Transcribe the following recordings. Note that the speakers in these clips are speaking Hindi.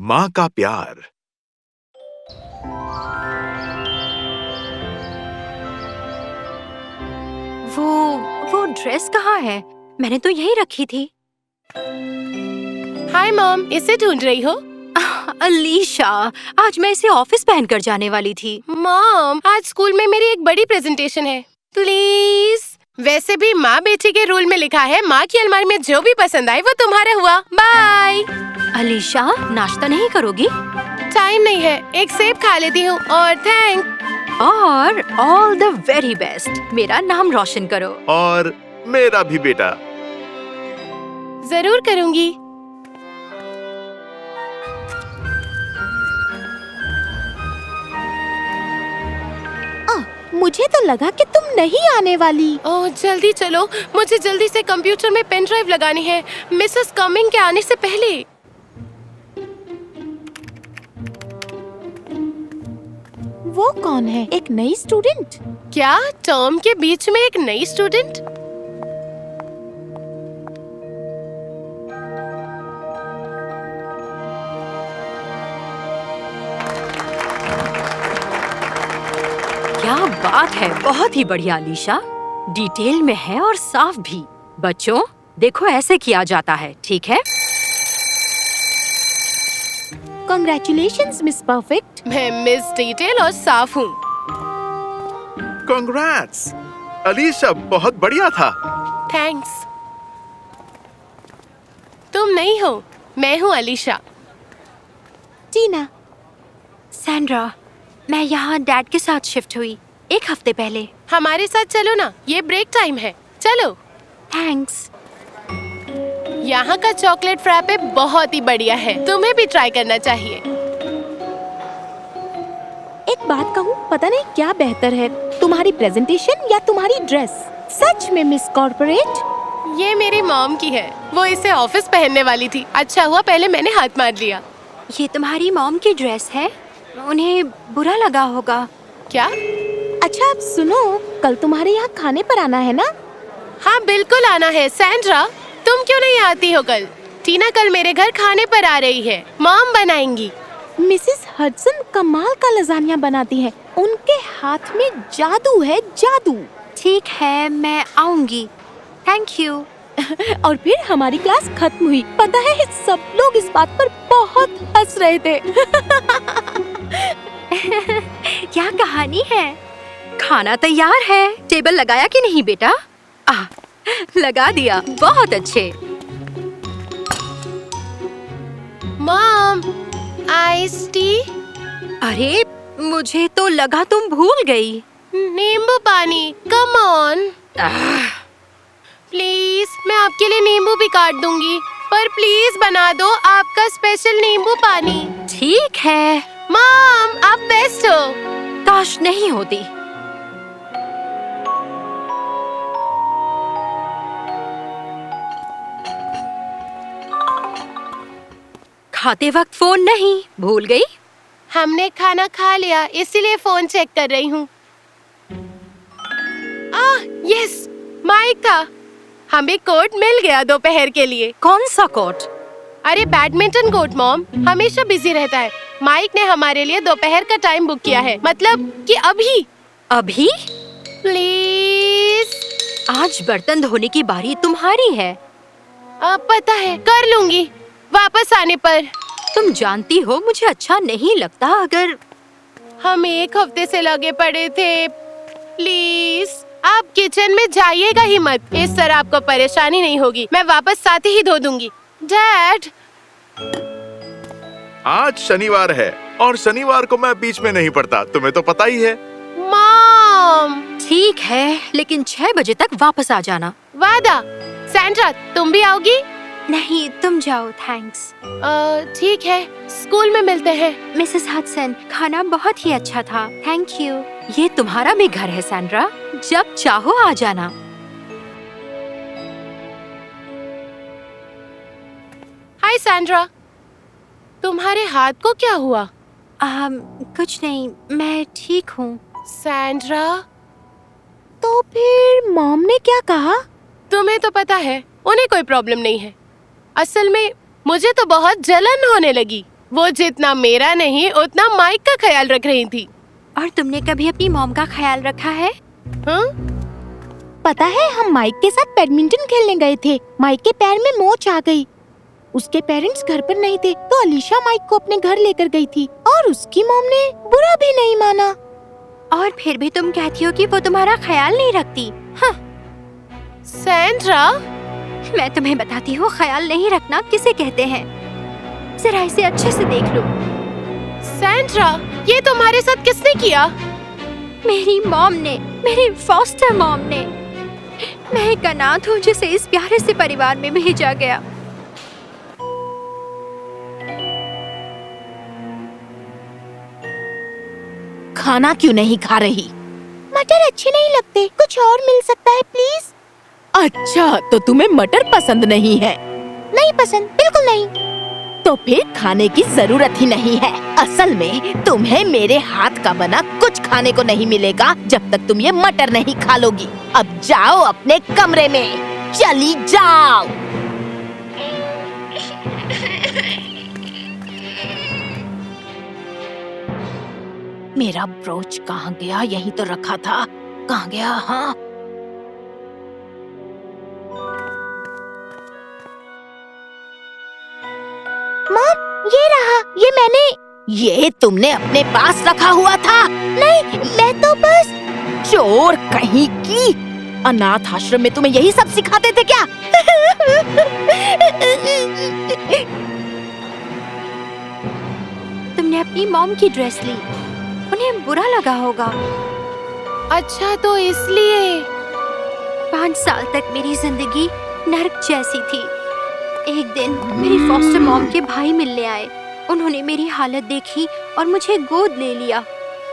माँ का प्यार। वो ड्रेस कहाँ है? मैंने तो यही रखी थी। हाय मॉम, इसे ढूंढ रही हो? अलीशा, आज मैं इसे ऑफिस पहनकर जाने वाली थी। मॉम, आज स्कूल में मेरी एक बड़ी प्रेजेंटेशन है, प्लीज। वैसे भी माँ बेटी के रूल में लिखा है, माँ की अलमारी में जो भी पसंद आए वो तुम्हारा हुआ। बाय। अलीशा, नाश्ता नहीं करोगी? टाइम नहीं है, एक सेब खा लेती हूँ और थैंक। और ऑल द वेरी बेस्ट। मेरा नाम रोशन करो। और मेरा भी बेटा। जरूर करूँगी। मुझे तो लगा कि तुम नहीं आने वाली। ओह, जल्दी चलो, मुझे जल्दी से कंप्यूटर में पेन ड्राइव लगानी है, मिसेस कमिंग के आने से पहले। वो कौन है? एक नई स्टूडेंट? क्या टर्म के बीच में एक नई स्टूडेंट? क्या बात है, बहुत ही बढ़िया अलीशा। डिटेल में है और साफ भी। बच्चों, देखो ऐसे किया जाता है, ठीक है? Congratulations, Miss Perfect। मैं मिस डिटेल और साफ हूँ। Congrats! अलीशा, बहुत बढ़िया था। थैंक्स। तुम नहीं हो, मैं हूँ अलीशा। टीना। सैंड्रा, मैं यहाँ डैड के साथ शिफ्ट हुई 1 हफ्ते पहले। हमारे साथ चलो ना, ये ब्रेक टाइम है। चलो। थैंक्स। यहाँ का चॉकलेट फ्रैपे बहुत ही बढ़िया है, तुम्हें भी ट्राई करना चाहिए। एक बात कहूँ, पता नहीं क्या बेहतर है, तुम्हारी प्रेजेंटेशन या तुम्हारी ड्रेस? सच में मिस कॉर्पोरेट। ये मेरी मॉम की है, वो इसे ऑफिस पहनने वाली थी। अच्छा हुआ पहले मैंने हाथ मार लिया। ये तुम्हारी मॉम की ड्रेस है? उन्हें बुरा लगा होगा। क्या? अच्छा, अब सुनो, कल तुम्हारे यहाँ खाने पर आना है ना? हाँ बिल्कुल आना है। सैंड्रा, तुम क्यों नहीं आती हो कल? टीना कल मेरे घर खाने पर आ रही है, मॉम बनाएंगी। मिसेस हडसन कमाल का लजानिया बनाती हैं। उनके हाथ में जादू है, जादू। ठीक है, मैं आऊंगी। Thank you. और फिर हमारी क्लास खत्म हुई। पता है, सब लोग इस बात पर बहुत हंस रहे थे। क्या कहानी है? खाना तैयार है। टेबल लगाया कि नहीं बेटा? लगा दिया, बहुत अच्छे। Mom, ice tea. अरे, मुझे तो लगा तुम भूल गई। नींबू पानी, कम ऑन। प्लीज, मैं आपके लिए नींबू भी काट दूंगी, पर प्लीज बना दो आपका स्पेशल नींबू पानी। ठीक है। मॉम, आप बेस्ट हो। काश नहीं होती। खाते वक्त फोन नहीं, भूल गई? हमने खाना खा लिया, इसीलिए फोन चेक कर रही हूँ। यस, माइक था। हमें कोट मिल गया दोपहर के लिए। कौन सा कोट? अरे बैडमिंटन कोट मॉम, हमेशा बिजी रहता है। माइक ने हमारे लिए दोपहर का टाइम बुक किया है, मतलब कि अभी। अभी? प्लीज। आज बर्तन धोने की बारी तुम्हारी है। पता है, कर लूंगी वापस आने पर। तुम जानती हो, मुझे अच्छा नहीं लगता अगर। हम 1 हफ्ते से लगे पड़े थे। प्लीज, आप किचन में जाइएगा ही मत। इस तरह आपको परेशानी नहीं होगी। मैं वापस साथ ही धो दूंगी। डैड, आज शनिवार है और शनिवार को मैं बीच में नहीं पड़ता, तुम्हें तो पता ही है। मॉम। ठीक है, लेकिन 6 बजे तक वापस आ जाना। वादा। सैंड्रा, तुम भी आओगी? नहीं, तुम जाओ, थैंक्स। ठीक है, स्कूल में मिलते हैं। मिसेस हडसन, खाना बहुत ही अच्छा था, थैंक यू। ये तुम्हारा भी घर है सैंड्रा, जब चाहो आ जाना। हाय सैंड्रा, तुम्हारे हाथ को क्या हुआ? कुछ नहीं, मैं ठीक हूँ। सैंड्रा, तो फिर मॉम ने क्या कहा? तुम्हें तो पता है, उन्हें कोई प्रॉब्लम नहीं है। असल में मुझे तो बहुत जलन होने लगी। वो जितना मेरा नहीं उतना माइक का ख्याल रख रही थी। और तुमने कभी अपनी मॉम का ख्याल रखा है? हाँ? पता है, हम माइक के साथ बैडमिंटन खेलने गए थे। माइक के पैर में मोच आ गई। उसके पेरेंट्स घर पर नहीं थे, तो अलीशा माइक को अपने घर लेकर गई थी और उसकी मॉम ने बुरा भी नहीं माना। और फिर भी तुम कहती हो कि वो तुम्हारा ख्याल नहीं रखती। हाँ। सैंड्रा, मैं तुम्हें बताती हूँ, ख्याल नहीं रखना किसे कहते हैं। जरा इसे अच्छे से देख लो। सैंड्रा, ये तुम्हारे साथ किसने किया? मेरी मॉम ने, मेरी फॉस्टर मॉम ने। मैं एक अनाथ हूँ जिसे इस प्यारे से परिवार में भेजा गया। खाना क्यों नहीं खा रही? मटर अच्छे नहीं लगते, कुछ और मिल सकता है प्लीज? अच्छा, तो तुम्हें मटर पसंद नहीं है? नहीं पसंद, बिल्कुल नहीं। तो फिर खाने की जरूरत ही नहीं है। असल में तुम्हें मेरे हाथ का बना कुछ खाने को नहीं मिलेगा जब तक तुम ये मटर नहीं खा लोगी। अब जाओ अपने कमरे में, चली जाओ। मेरा ब्रोच कहाँ गया? यहीं तो रखा था। कहाँ गया? हाँ, मॉम, ये रहा। ये तुमने अपने पास रखा हुआ था? नहीं, मैं तो बस। चोर कहीं की! अनाथ आश्रम में तुम्हें यही सब सिखाते थे क्या? तुमने अपनी मॉम की ड्रेस ली, उन्हें बुरा लगा होगा। अच्छा, तो इसलिए 5 साल तक मेरी जिंदगी नर्क जैसी थी। एक दिन मेरी फॉस्टर मॉम के भाई मिलने आए। उन्होंने मेरी हालत देखी और मुझे गोद ले लिया।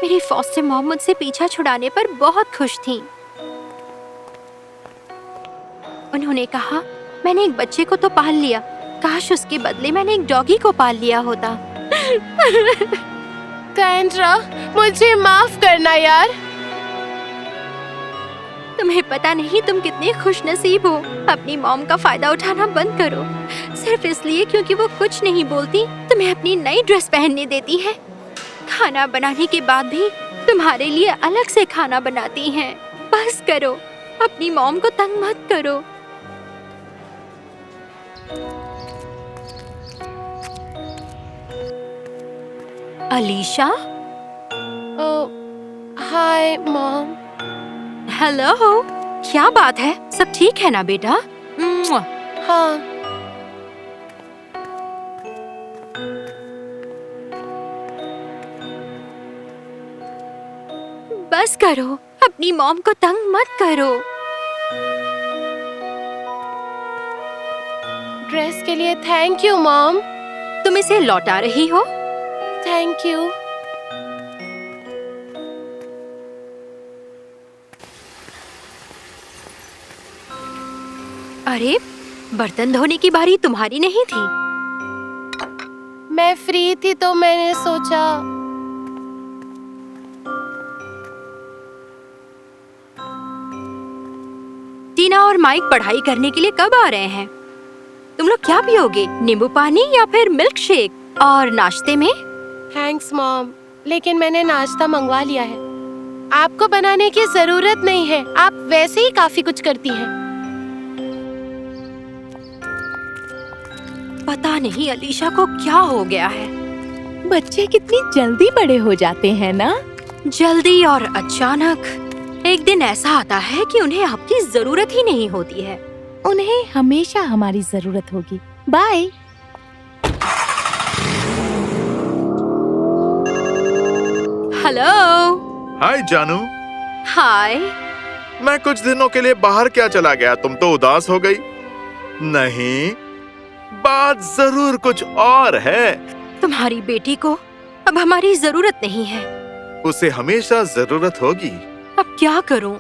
मेरी फॉस्टर मॉम मुझसे पीछा छुड़ाने पर बहुत खुश थी। उन्होंने कहा, मैंने एक बच्चे को तो पाल लिया, काश उसके बदले मैंने एक डॉगी को पाल लिया होता। सैंड्रा, मुझे माफ करना यार। तुम्हें पता नहीं तुम कितने खुशनसीब हो। अपनी मॉम का फायदा उठाना बंद करो, सिर्फ इसलिए क्योंकि वो कुछ नहीं बोलती, तुम्हें अपनी नई ड्रेस पहनने देती है। खाना बनाने के बाद भी तुम्हारे लिए अलग से खाना बनाती हैं। बस करो, अपनी मॉम को तंग मत करो। अलीशा? Hi mom. हेलो, क्या बात है? सब ठीक है ना बेटा? मुआ। हाँ। बस करो, अपनी मॉम को तंग मत करो। ड्रेस के लिए थैंक यू मॉम। तुम इसे लौटा रही हो? Thank you. अरे, बर्तन धोने की बारी तुम्हारी नहीं थी? मैं फ्री थी तो मैंने सोचा। टीना और माइक पढ़ाई करने के लिए कब आ रहे हैं? तुम लोग क्या पियोगे, नींबू पानी या फिर मिल्क शेक? और नाश्ते में? थैंक्स मॉम, लेकिन मैंने नाश्ता मंगवा लिया है। आपको बनाने की जरूरत नहीं है, आप वैसे ही काफी कुछ करती हैं। पता नहीं अलीशा को क्या हो गया है। बच्चे कितनी जल्दी बड़े हो जाते हैं ना? जल्दी और अचानक। एक दिन ऐसा आता है कि उन्हें आपकी जरूरत ही नहीं होती है। उन्हें हमेशा हमारी जरूरत होगी। बाय। हेलो। हाय जानू। हाय। मैं कुछ दिनों के लिए बाहर क्या चला गया, तुम तो उदास हो गई। नहीं, बात जरूर कुछ और है। तुम्हारी बेटी को अब हमारी जरूरत नहीं है। उसे हमेशा जरूरत होगी। अब क्या करूं?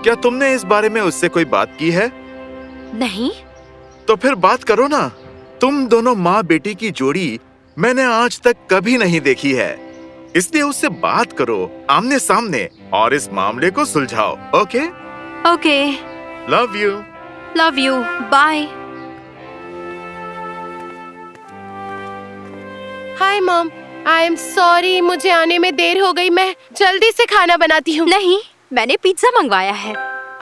क्या तुमने इस बारे में उससे कोई बात की है? नहीं। तो फिर बात करो ना। तुम दोनों माँ बेटी की जोड़ी मैंने आज तक कभी नहीं देखी है, इसलिए उससे बात करो आमने सामने और इस मामले को सुलझाओ। Okay? Okay. Love you. Love you. Bye. Hi mom, I am sorry, मुझे आने में देर हो गई। मैं जल्दी से खाना बनाती हूँ। नहीं, मैंने पिज्जा मंगवाया है।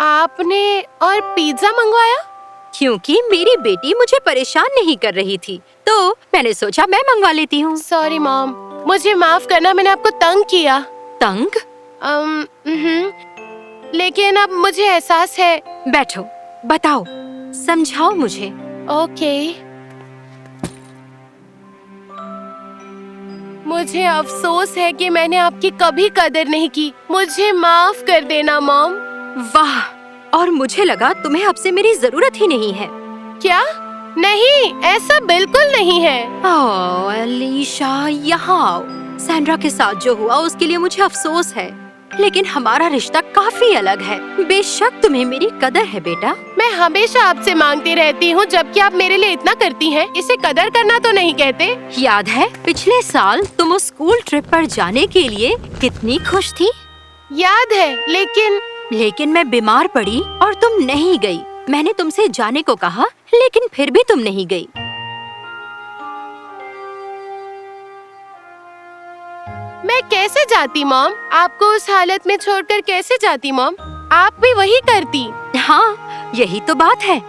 आपने और पिज्जा मंगवाया? क्योंकि मेरी बेटी मुझे परेशान नहीं कर रही थी, तो मैंने सोचा मैं मंगवा लेती हूँ। सॉरी मॉम, मुझे माफ करना, मैंने आपको तंग किया। तंग? लेकिन अब मुझे एहसास है। बैठो, बताओ, समझाओ मुझे। ओके। मुझे अफसोस है कि मैंने आपकी कभी कदर नहीं की। मुझे माफ कर देना मॉम। वाह, और मुझे लगा तुम्हें अब से मेरी जरूरत ही नहीं है। क्या? नहीं, ऐसा बिल्कुल नहीं है। ओह अलीशा, यहाँ आओ। सैंड्रा के साथ जो हुआ उसके लिए मुझे अफसोस है, लेकिन हमारा रिश्ता काफी अलग है। बेशक तुम्हें मेरी कदर है बेटा। मैं हमेशा आपसे मांगती रहती हूँ, जबकि आप मेरे लिए इतना करती हैं। इसे कदर करना तो नहीं कहते। याद है पिछले साल तुम उस स्कूल ट्रिप पर जाने के लिए कितनी खुश थी? याद है, लेकिन मैं बीमार पड़ी और तुम नहीं गई। मैंने तुमसे जाने को कहा, लेकिन फिर भी तुम नहीं गई। मैं कैसे जाती मॉम? आपको उस हालत में छोड़कर कैसे जाती मॉम? आप भी वही करती। हाँ, यही तो बात है।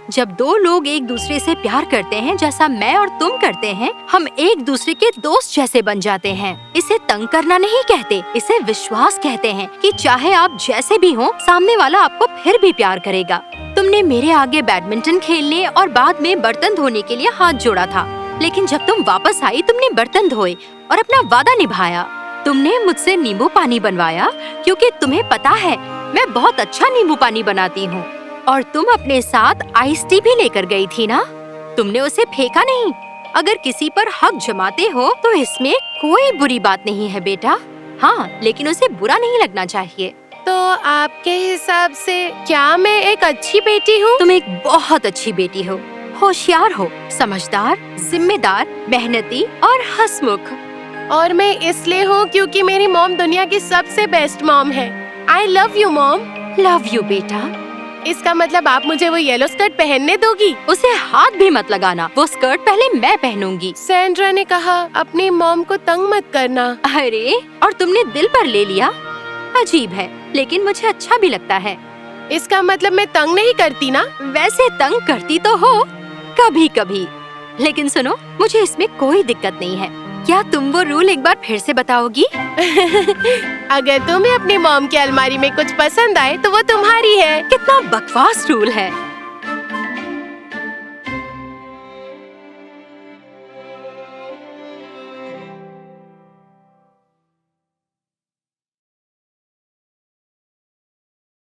जब दो लोग एक दूसरे से प्यार करते हैं, जैसा मैं और तुम करते हैं, हम एक दूसरे के दोस्त जैसे बन जाते हैं। इसे तंग करना नहीं कहते, इसे विश्वास कहते हैं कि चाहे आप जैसे भी हो, सामने वाला आपको फिर भी प्यार करेगा। तुमने मेरे आगे बैडमिंटन खेलने और बाद में बर्तन धोने के लिए हाथ जोड़ा था, लेकिन जब तुम वापस आई तुमने बर्तन धोए और अपना वादा निभाया। तुमने मुझसे नींबू पानी बनवाया, क्योंकि तुम्हें पता है मैं बहुत अच्छा नींबू पानी बनाती हूँ। और तुम अपने साथ आइस टी भी लेकर गई थी ना? तुमने उसे फेंका नहीं। अगर किसी पर हक जमाते हो तो इसमें कोई बुरी बात नहीं है बेटा। हाँ, लेकिन उसे बुरा नहीं लगना चाहिए। तो आपके हिसाब से क्या मैं एक अच्छी बेटी हूँ? तुम एक बहुत अच्छी बेटी हो। होशियार हो, समझदार, जिम्मेदार, मेहनती और हंसमुख। और मैं इसलिए हूँ क्योंकि मेरी मॉम दुनिया की सबसे बेस्ट मॉम है। I love you mom. Love you बेटा। इसका मतलब आप मुझे वो येलो स्कर्ट पहनने दोगी? उसे हाथ भी मत लगाना, वो स्कर्ट पहले मैं पहनूंगी। सैंड्रा ने कहा अपनी मॉम को तंग मत करना। अरे, और तुमने दिल पर ले लिया। अजीब है, लेकिन मुझे अच्छा भी लगता है। इसका मतलब मैं तंग नहीं करती ना? वैसे तंग करती तो हो कभी कभी, लेकिन सुनो, मुझे इसमें कोई दिक्कत नहीं है। क्या तुम वो रूल एक बार फिर से बताओगी? अगर तुम्हें अपनी मॉम की अलमारी में कुछ पसंद आए तो वो तुम्हारी है। कितना बकवास रूल है।